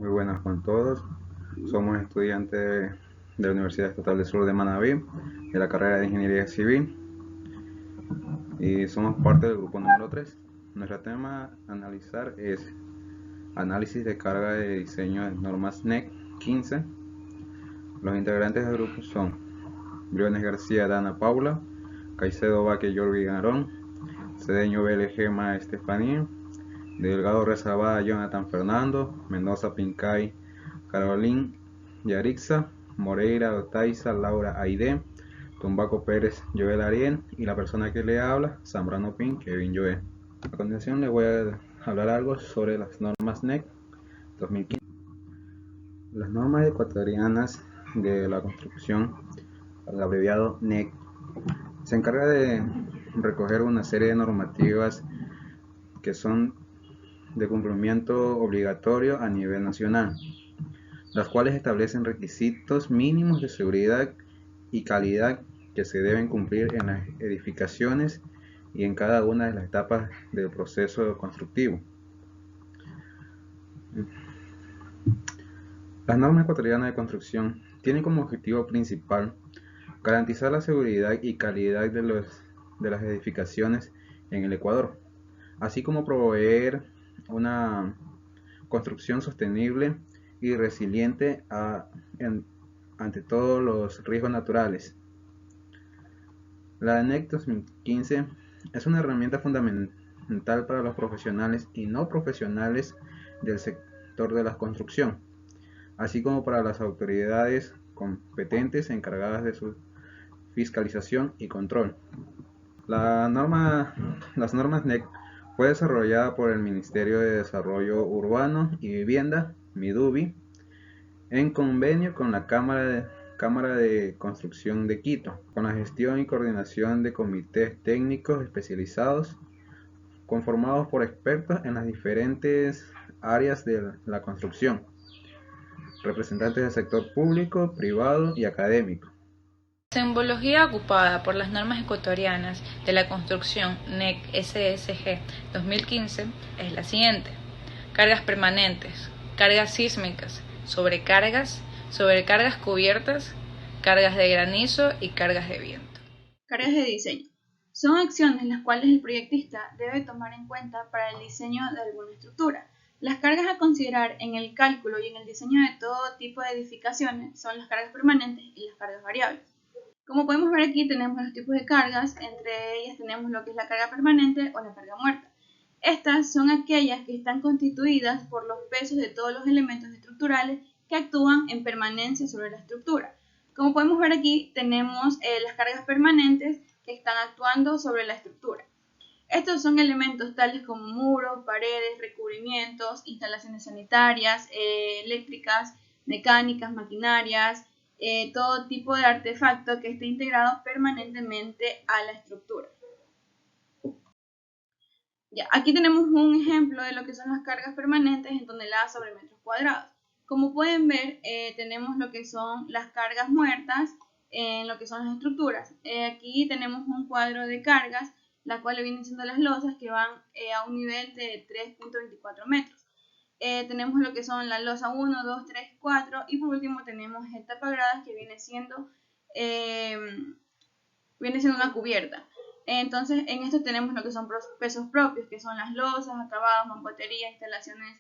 Muy buenas con todos. Somos estudiantes de la Universidad Estatal del Sur de Manabí, de la carrera de Ingeniería Civil, y somos parte del grupo número 3. Nuestro tema a analizar es análisis de carga de diseño de normas NEC 15. Los integrantes del grupo son Briones García, Dana Paula, Caicedo Vaque, Jordi Garón, Cedeño Vélez, Gema Estefanía, Delgado Rezabada, Jonathan Fernando, Mendoza Pincay, Carolín Yarixa, Moreira Otaiza, Laura Aide, Tumbaco Pérez, Joel Ariel y la persona que le habla, Zambrano Pin, Kevin Joel. A continuación les voy a hablar algo sobre las normas NEC 2015. Las normas ecuatorianas de la construcción, el abreviado NEC, se encarga de recoger una serie de normativas que son de cumplimiento obligatorio a nivel nacional, las cuales establecen requisitos mínimos de seguridad y calidad que se deben cumplir en las edificaciones y en cada una de las etapas del proceso constructivo. Las normas ecuatorianas de construcción tienen como objetivo principal garantizar la seguridad y calidad de las edificaciones en el Ecuador, así como proveer una construcción sostenible y resiliente ante todos los riesgos naturales. La ANEC 2015 es una herramienta fundamental para los profesionales y no profesionales del sector de la construcción, así como para las autoridades competentes encargadas de su fiscalización y control. Las normas NEC fue desarrollada por el Ministerio de Desarrollo Urbano y Vivienda, MIDUBI, en convenio con la Cámara de Construcción de Quito, con la gestión y coordinación de comités técnicos especializados conformados por expertos en las diferentes áreas de la construcción, representantes del sector público, privado y académico. La simbología ocupada por las normas ecuatorianas de la construcción NEC SSG 2015 es la siguiente: cargas permanentes, cargas sísmicas, sobrecargas, sobrecargas cubiertas, cargas de granizo y cargas de viento. Cargas de diseño. Son acciones las cuales el proyectista debe tomar en cuenta para el diseño de alguna estructura. Las cargas a considerar en el cálculo y en el diseño de todo tipo de edificaciones son las cargas permanentes y las cargas variables. Como podemos ver aquí tenemos los tipos de cargas, entre ellas tenemos lo que es la carga permanente o la carga muerta. Estas son aquellas que están constituidas por los pesos de todos los elementos estructurales que actúan en permanencia sobre la estructura. Como podemos ver aquí tenemos las cargas permanentes que están actuando sobre la estructura. Estos son elementos tales como muros, paredes, recubrimientos, instalaciones sanitarias, eléctricas, mecánicas, maquinarias, todo tipo de artefacto que esté integrado permanentemente a la estructura. Ya, aquí tenemos un ejemplo de lo que son las cargas permanentes en toneladas sobre metros cuadrados. Como pueden ver, tenemos lo que son las cargas muertas en lo que son las estructuras. Aquí tenemos un cuadro de cargas, la cual vienen siendo las losas que van a un nivel de 3.24 metros. Tenemos lo que son la losa 1, 2, 3, 4 y por último tenemos el tapagradas que viene siendo una cubierta. Entonces en esto tenemos lo que son pesos propios, que son las losas, acabados, mampostería, instalaciones,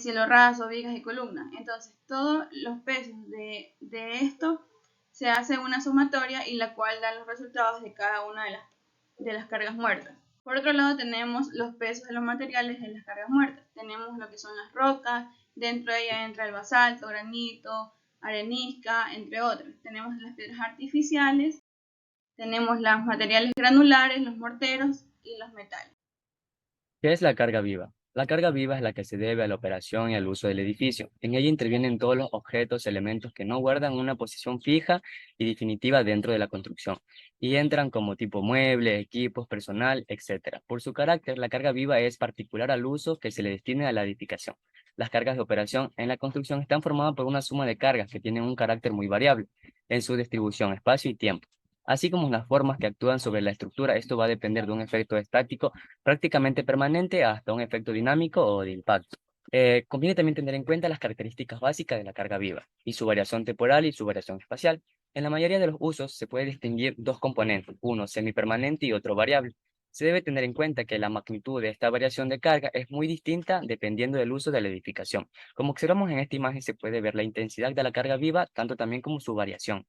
cielo raso, vigas y columnas. Entonces todos los pesos de esto se hace una sumatoria y la cual da los resultados de cada una de las cargas muertas. Por otro lado tenemos los pesos de los materiales de las cargas muertas. Tenemos lo que son las rocas, dentro de ellas entra el basalto, granito, arenisca, entre otros. Tenemos las piedras artificiales, tenemos los materiales granulares, los morteros y los metales. ¿Qué es la carga viva? La carga viva es la que se debe a la operación y al uso del edificio. En ella intervienen todos los objetos, elementos que no guardan una posición fija y definitiva dentro de la construcción, y entran como tipo muebles, equipos, personal, etc. Por su carácter, la carga viva es particular al uso que se le destine a la edificación. Las cargas de operación en la construcción están formadas por una suma de cargas que tienen un carácter muy variable en su distribución, espacio y tiempo, así como las formas que actúan sobre la estructura. Esto va a depender de un efecto estático prácticamente permanente hasta un efecto dinámico o de impacto. Conviene también tener en cuenta las características básicas de la carga viva y su variación temporal y su variación espacial. En la mayoría de los usos se puede distinguir dos componentes, uno semipermanente y otro variable. Se debe tener en cuenta que la magnitud de esta variación de carga es muy distinta dependiendo del uso de la edificación. Como observamos en esta imagen, se puede ver la intensidad de la carga viva, tanto también como su variación.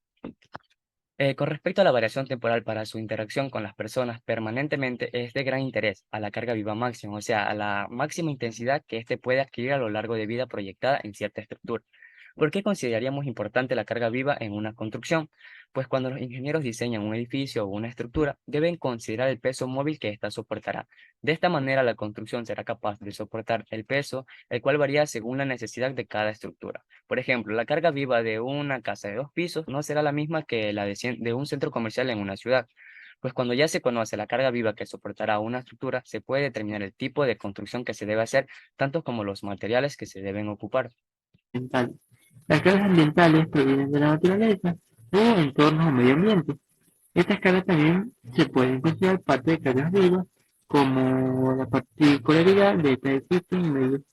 Con respecto a la variación temporal para su interacción con las personas permanentemente es de gran interés a la carga viva máxima, o sea, a la máxima intensidad que éste puede adquirir a lo largo de vida proyectada en cierta estructura. ¿Por qué consideraríamos importante la carga viva en una construcción? Pues cuando los ingenieros diseñan un edificio o una estructura, deben considerar el peso móvil que ésta soportará. De esta manera, la construcción será capaz de soportar el peso, el cual varía según la necesidad de cada estructura. Por ejemplo, la carga viva de una casa de 2 pisos no será la misma que la de un centro comercial en una ciudad. Pues cuando ya se conoce la carga viva que soportará una estructura, se puede determinar el tipo de construcción que se debe hacer, tanto como los materiales que se deben ocupar. Ambientales. Las cargas ambientales provienen de la naturaleza o entornos o medio ambiente. Estas cargas también se pueden considerar parte de cargas vivas, como la particularidad de que existen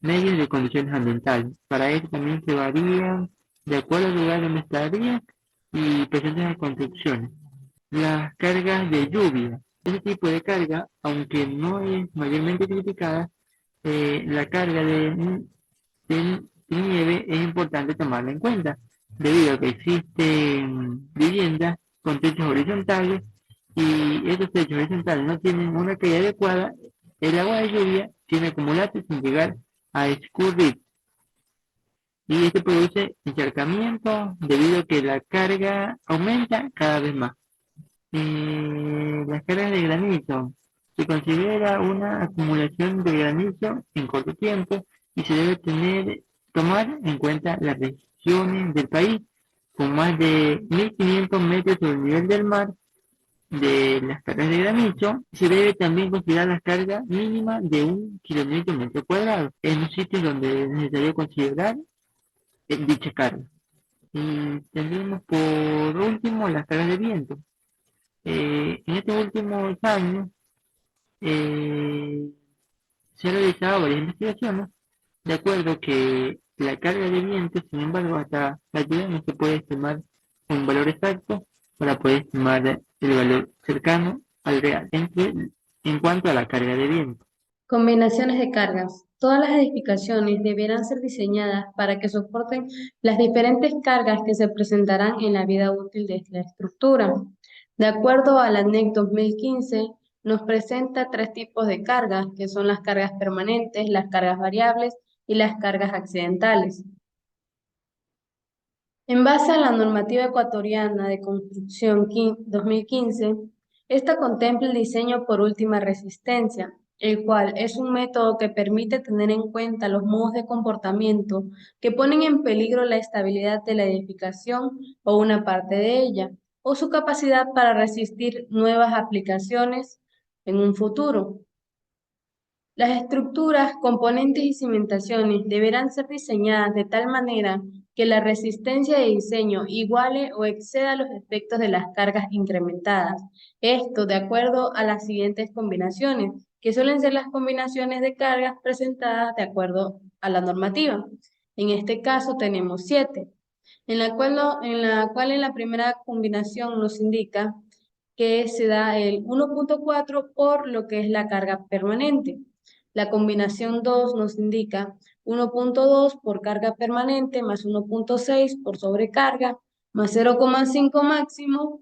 medios de condiciones ambientales. Para ello también se varían de acuerdo al lugar donde estarían y presentes en construcciones. Las cargas de lluvia. Este tipo de carga, aunque no es mayormente criticada, la carga de nieve es importante tomarla en cuenta, debido a que existen viviendas con techos horizontales y estos techos horizontales no tienen una caída adecuada, el agua de lluvia tiene acumularse sin llegar a escurrir y esto produce encharcamiento debido a que la carga aumenta cada vez más. Las cargas de granizo. Se considera una acumulación de granizo en corto tiempo y se debe tomar en cuenta las regiones del país con más de 1500 metros sobre el nivel del mar de las cargas de granizo. Se debe también considerar la carga mínima de 1 kilómetro metro cuadrado en los sitios donde es necesario considerar dicha carga. Y tenemos por último las cargas de viento. En estos últimos años eh, se han realizado varias investigaciones de acuerdo que la carga de viento, sin embargo, hasta la actualidad no se puede estimar un valor exacto para poder estimar el valor cercano al real en cuanto a la carga de viento. Combinaciones de cargas. Todas las edificaciones deberán ser diseñadas para que soporten las diferentes cargas que se presentarán en la vida útil de la estructura. De acuerdo a la NEC 2015, nos presenta 3 tipos de cargas, que son las cargas permanentes, las cargas variables y las cargas accidentales. En base a la normativa ecuatoriana de construcción 2015, esta contempla el diseño por última resistencia, el cual es un método que permite tener en cuenta los modos de comportamiento que ponen en peligro la estabilidad de la edificación o una parte de ella, o su capacidad para resistir nuevas aplicaciones en un futuro. Las estructuras, componentes y cimentaciones deberán ser diseñadas de tal manera que la resistencia de diseño iguale o exceda los efectos de las cargas incrementadas. Esto de acuerdo a las siguientes combinaciones, que suelen ser las combinaciones de cargas presentadas de acuerdo a la normativa. En este caso tenemos 7, en la cual en la primera combinación nos indica que se da el 1.4 por lo que es la carga permanente. La combinación 2 nos indica 1.2 por carga permanente más 1.6 por sobrecarga más 0,5 máximo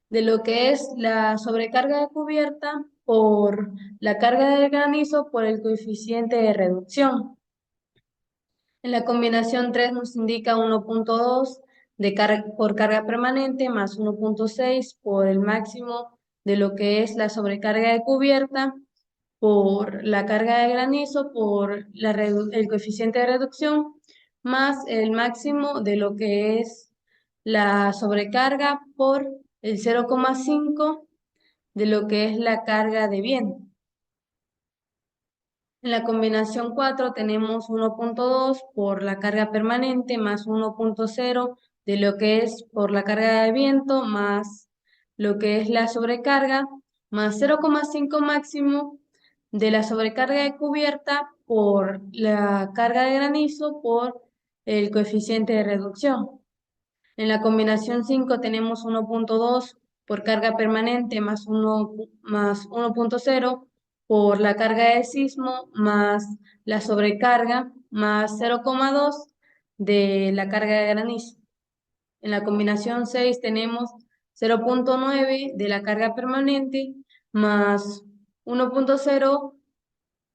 de lo que es la sobrecarga de cubierta por la carga del granizo por el coeficiente de reducción. En la combinación 3 nos indica 1.2 por carga permanente más 1.6 por el máximo de lo que es la sobrecarga de cubierta por la carga de granizo, por el coeficiente de reducción, más el máximo de lo que es la sobrecarga por el 0,5 de lo que es la carga de viento. En la combinación 4 tenemos 1.2 por la carga permanente más 1.0 de lo que es por la carga de viento más lo que es la sobrecarga más 0,5 máximo de la sobrecarga de cubierta por la carga de granizo por el coeficiente de reducción. En la combinación 5 tenemos 1.2 por carga permanente más 1.0 por la carga de sismo más la sobrecarga más 0.2 de la carga de granizo. En la combinación 6 tenemos 0.9 de la carga permanente más 1.0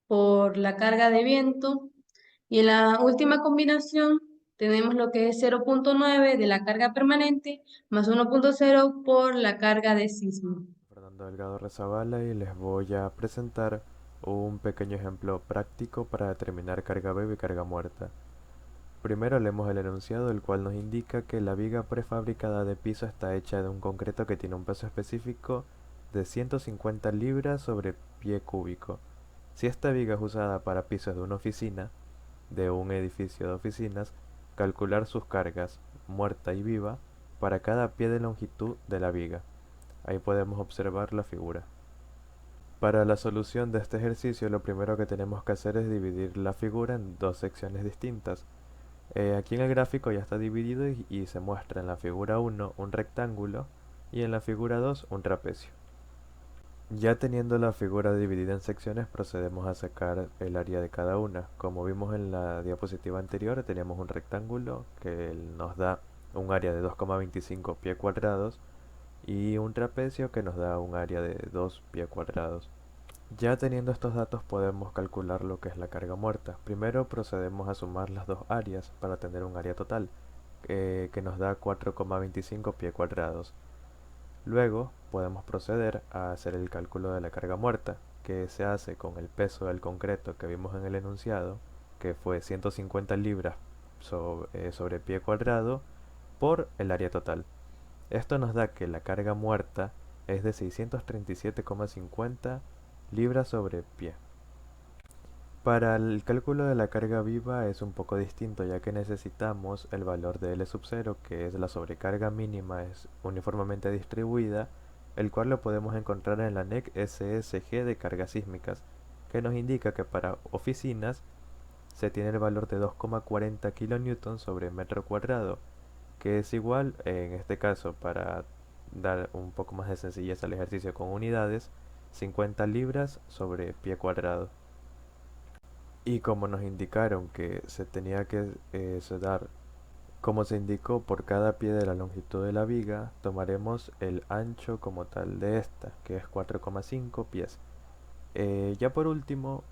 por la carga de viento. Y en la última combinación tenemos lo que es 0.9 de la carga permanente más 1.0 por la carga de sismo. Fernando Delgado Rezabala y les voy a presentar un pequeño ejemplo práctico para determinar carga viva y carga muerta. Primero leemos el enunciado, el cual nos indica que la viga prefabricada de piso está hecha de un concreto que tiene un peso específico de 150 libras sobre pie cúbico. Si esta viga es usada para pisos de una oficina, de un edificio de oficinas, calcular sus cargas, muerta y viva, para cada pie de longitud de la viga. Ahí podemos observar la figura. Para la solución de este ejercicio, lo primero que tenemos que hacer es dividir la figura en dos secciones distintas. Aquí en el gráfico ya está dividido y se muestra en la figura 1 un rectángulo y en la figura 2 un trapecio. Ya teniendo la figura dividida en secciones, procedemos a sacar el área de cada una. Como vimos en la diapositiva anterior, teníamos un rectángulo que nos da un área de 2,25 pie cuadrados y un trapecio que nos da un área de 2 pie cuadrados. Ya teniendo estos datos podemos calcular lo que es la carga muerta. Primero procedemos a sumar las dos áreas para tener un área total, que nos da 4,25 pie cuadrados. Luego podemos proceder a hacer el cálculo de la carga muerta, que se hace con el peso del concreto que vimos en el enunciado, que fue 150 libras sobre pie cuadrado por el área total. Esto nos da que la carga muerta es de 637,50 libras sobre pie. Para el cálculo de la carga viva es un poco distinto, ya que necesitamos el valor de L sub 0, que es la sobrecarga mínima, es uniformemente distribuida, el cual lo podemos encontrar en la NEC SSG de cargas sísmicas, que nos indica que para oficinas se tiene el valor de 2,40 kN sobre metro cuadrado, que es igual, en este caso, para dar un poco más de sencillez al ejercicio con unidades, 50 libras sobre pie cuadrado. Y como nos indicaron que se tenía que dar, como se indicó, por cada pie de la longitud de la viga, tomaremos el ancho como tal de esta, que es 4,5 pies. Ya por último,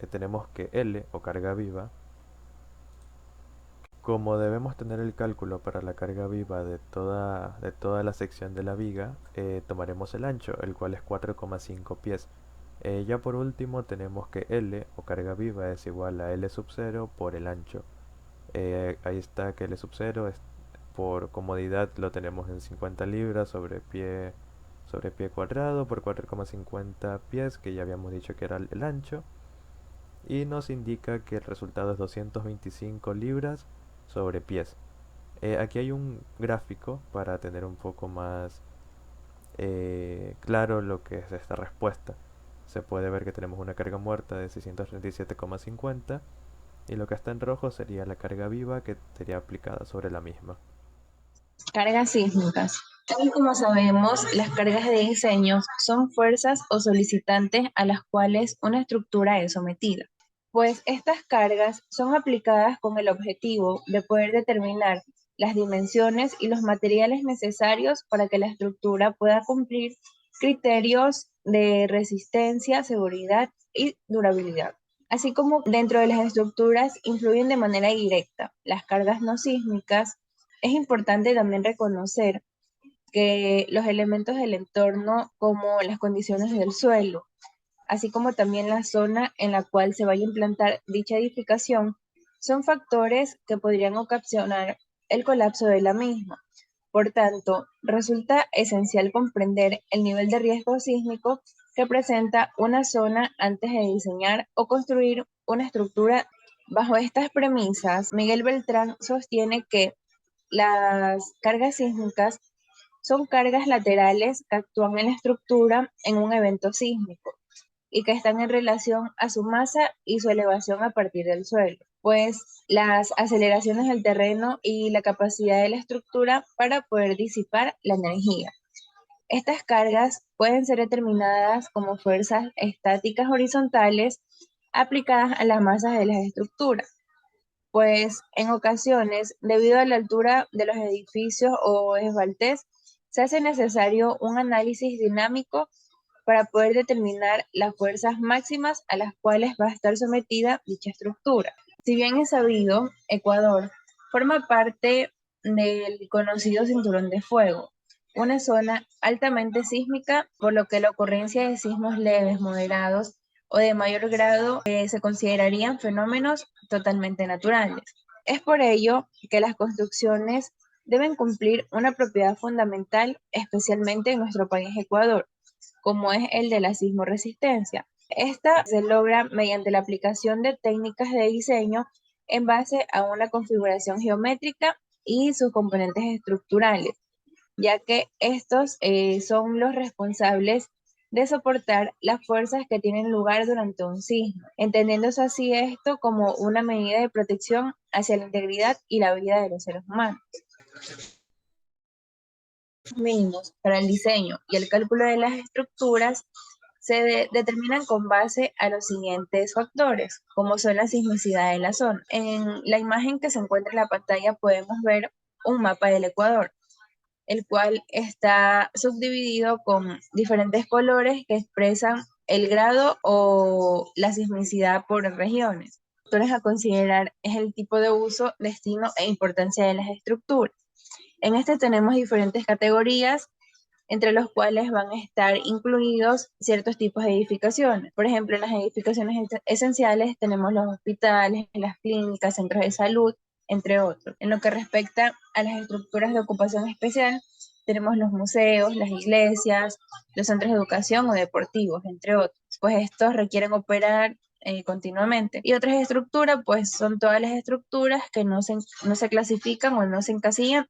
tenemos que L, o carga viva, como debemos tener el cálculo para la carga viva de toda la sección de la viga, tomaremos el ancho, el cual es 4,5 pies. Ya por último tenemos que L, o carga viva, es igual a L sub 0 por el ancho. Ahí está que L sub 0 es, por comodidad lo tenemos en 50 libras sobre pie cuadrado por 4,50 pies, que ya habíamos dicho que era el ancho. Y nos indica que el resultado es 225 libras sobre pies. Aquí hay un gráfico para tener un poco más claro lo que es esta respuesta. Se puede ver que tenemos una carga muerta de 637,50 y lo que está en rojo sería la carga viva que sería aplicada sobre la misma. Cargas sísmicas. Tal como sabemos, las cargas de diseño son fuerzas o solicitantes a las cuales una estructura es sometida. Pues estas cargas son aplicadas con el objetivo de poder determinar las dimensiones y los materiales necesarios para que la estructura pueda cumplir criterios de resistencia, seguridad y durabilidad. Así como dentro de las estructuras influyen de manera directa las cargas no sísmicas, es importante también reconocer que los elementos del entorno, como las condiciones del suelo, así como también la zona en la cual se vaya a implantar dicha edificación, son factores que podrían ocasionar el colapso de la misma. Por tanto, resulta esencial comprender el nivel de riesgo sísmico que presenta una zona antes de diseñar o construir una estructura. Bajo estas premisas, Miguel Beltrán sostiene que las cargas sísmicas son cargas laterales que actúan en la estructura en un evento sísmico. y que están en relación a su masa y su elevación a partir del suelo, pues las aceleraciones del terreno y la capacidad de la estructura para poder disipar la energía. Estas cargas pueden ser determinadas como fuerzas estáticas horizontales aplicadas a las masas de las estructuras, pues en ocasiones, debido a la altura de los edificios o esbaltes, se hace necesario un análisis dinámico para poder determinar las fuerzas máximas a las cuales va a estar sometida dicha estructura. Si bien es sabido, Ecuador forma parte del conocido Cinturón de Fuego, una zona altamente sísmica, por lo que la ocurrencia de sismos leves, moderados o de mayor grado se considerarían fenómenos totalmente naturales. Es por ello que las construcciones deben cumplir una propiedad fundamental, especialmente en nuestro país Ecuador, como es el de la sismoresistencia. Esta se logra mediante la aplicación de técnicas de diseño en base a una configuración geométrica y sus componentes estructurales, ya que estos son los responsables de soportar las fuerzas que tienen lugar durante un sismo, entendiéndose así esto como una medida de protección hacia la integridad y la vida de los seres humanos. Mínimos para el diseño y el cálculo de las estructuras se determinan con base a los siguientes factores, como son la sismicidad de la zona. En la imagen que se encuentra en la pantalla podemos ver un mapa del Ecuador, el cual está subdividido con diferentes colores que expresan el grado o la sismicidad por regiones. Factores a considerar es el tipo de uso, destino e importancia de las estructuras. En este tenemos diferentes categorías, entre los cuales van a estar incluidos ciertos tipos de edificaciones. Por ejemplo, en las edificaciones esenciales tenemos los hospitales, las clínicas, centros de salud, entre otros. En lo que respecta a las estructuras de ocupación especial, tenemos los museos, las iglesias, los centros de educación o deportivos, entre otros. Pues estos requieren operar continuamente. Y otras estructuras, pues son todas las estructuras que no se clasifican o no se encasillan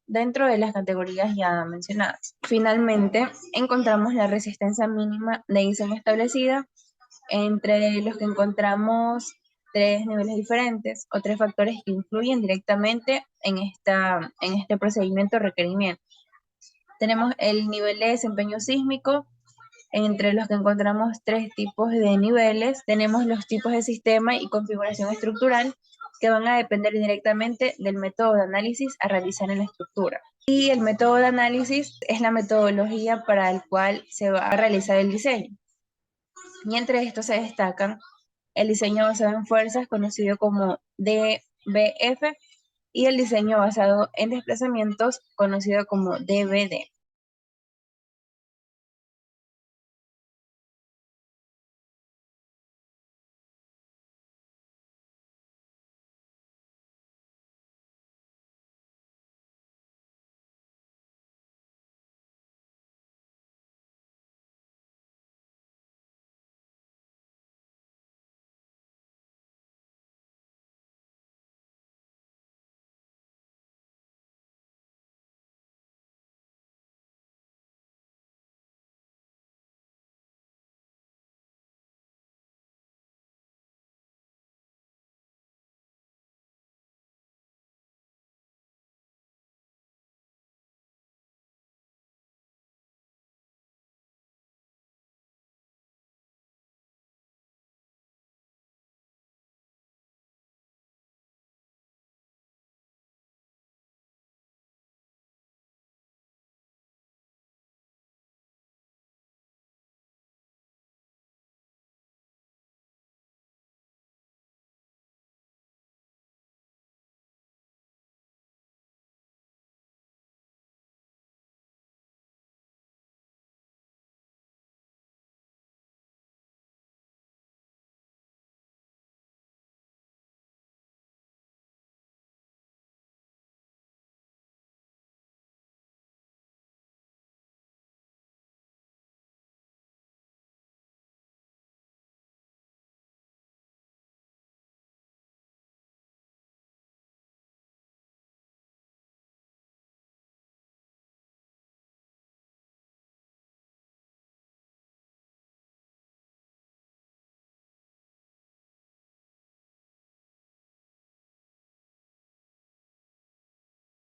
dentro de las categorías ya mencionadas. Finalmente, encontramos la resistencia mínima de diseño establecida, entre los que encontramos tres niveles diferentes o tres factores que influyen directamente en este procedimiento o requerimiento. Tenemos el nivel de desempeño sísmico, entre los que encontramos tres tipos de niveles. Tenemos los tipos de sistema y configuración estructural, que van a depender directamente del método de análisis a realizar en la estructura. Y el método de análisis es la metodología para el cual se va a realizar el diseño. Y entre estos se destacan el diseño basado en fuerzas, conocido como DBF, y el diseño basado en desplazamientos, conocido como DBD.